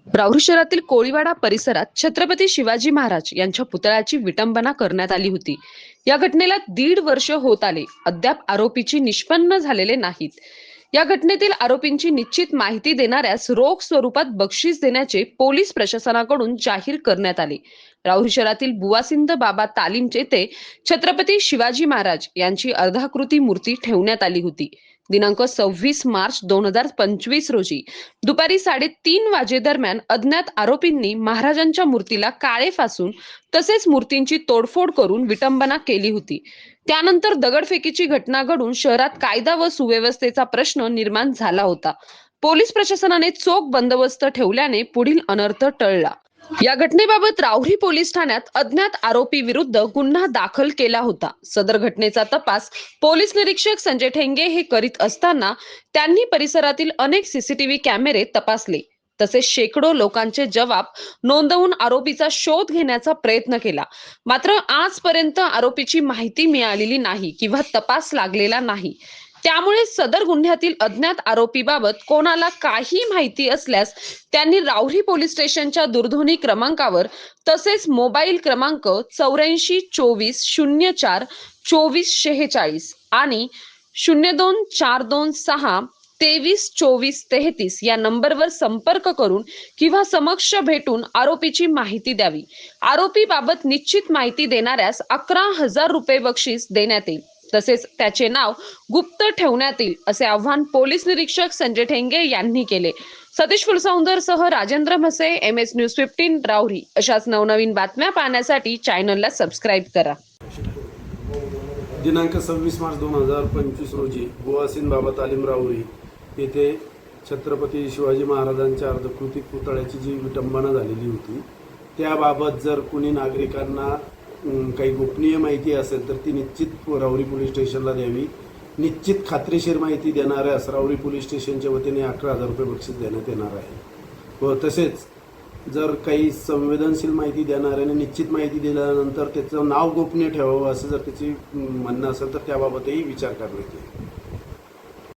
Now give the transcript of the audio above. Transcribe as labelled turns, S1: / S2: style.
S1: राहुरी शहरातील कोळीवाडा परिसरात छत्रपती शिवाजी महाराज यांच्या पुतळ्याची विटंबना करण्यात आली होती। या घटनेला 1.5 वर्ष होत आले, अद्याप आरोपीची निष्पन्न झालेले नाहीत। या घटनेतील आरोपींची निश्चित माहिती देणाऱ्यास रोख स्वरूपात बक्षीस देण्याचे पोलीस प्रशासनाकडून जाहीर करण्यात आले। राहुरी शहरातील बुवासिंद बाबा तालीम येथे छत्रपती शिवाजी महाराज यांची अर्धाकृती मूर्ती ठेवण्यात आली होती। दिनांक 26 मार्च 2025 रोजी दुपारी 3:30 वाजेदरम्यान अज्ञात आरोपींनी महाराजांच्या मूर्तीला काळे फासून तसेच मूर्तींची तोडफोड करून विटंबना केली होती। त्यानंतर दगडफेकीची घटना घडून शहरात कायदा व सुव्यवस्थेचा प्रश्न निर्माण झाला होता। पोलीस प्रशासनाने चोख बंदोबस्त ठेवल्याने पुढील अनर्थ टळला। या घटनेबाबत राहुरी पोलीस ठाण्यात अज्ञात आरोपी विरुद्ध गुन्हा दाखल केला होता। सदर घटनेचा तपास पोलीस निरीक्षक संजय ठेंगे हे करीत असताना त्यांनी परिसरातील अनेक सीसीटीव्ही कॅमेरे तपासले, तसेच शेकडो लोकांचे जबाब नोंदवून आरोपीचा शोध घेण्याचा प्रयत्न केला। मात्र आजपर्यंत आरोपीची माहिती मिळालेली नाही किंवा तपास लागलेला नाही। त्यामुळे सदर गुन्ह्यातील अज्ञात आरोपीबाबत कोणाला काही माहिती असल्यास त्यांनी राहुरी पोलीस स्टेशनच्या दूरध्वनी क्रमांकावर तसेच मोबाईल क्रमांक 84 24 04 24 46 आणि 02 426 23 24 33 या नंबरवर संपर्क करून किंवा समक्ष भेटून आरोपीची माहिती द्यावी। आरोपीबाबत निश्चित माहिती देणाऱ्यास 11,000 रुपये बक्षीस देण्यात येईल, तसेच त्याचे नाव गुप्त ठेवण्यात येईल, असे आवाहन पोलीस निरीक्षक संजय ठेंगे यांनी केले। सतीश फुलसौंदरसह राजेंद्र म्हसे, MS न्यूज 15 राहुरी। अशाच नवनवीन बातम्या पाहण्यासाठी चॅनलला सबस्क्राईब करा।
S2: दिनांक 26 मार्च 2025 रोजी बुवासिंद बाबा तालीम राहुरी येथे छत्रपती शिवाजी महाराजांच्या अर्धकृती पुतळ्याची जी विटंबना झालेली होती, त्याबाबत जर कुणी नागरिकांना काही गोपनीय माहिती असेल तर ती निश्चित राहुरी पोलीस स्टेशनला द्यावी। निश्चित खात्रीशीर माहिती देणाऱ्यास राहुरी पोलीस स्टेशनच्या वतीने 11,000 रुपये बक्षीस देण्यात येणार आहे। व तसेच जर काही संवेदनशील माहिती देणाऱ्याने निश्चित माहिती दिल्यानंतर त्याचं नाव गोपनीय ठेवावं असं जर त्याची म्हणणं असेल तर त्याबाबतही विचार करण्यात येईल।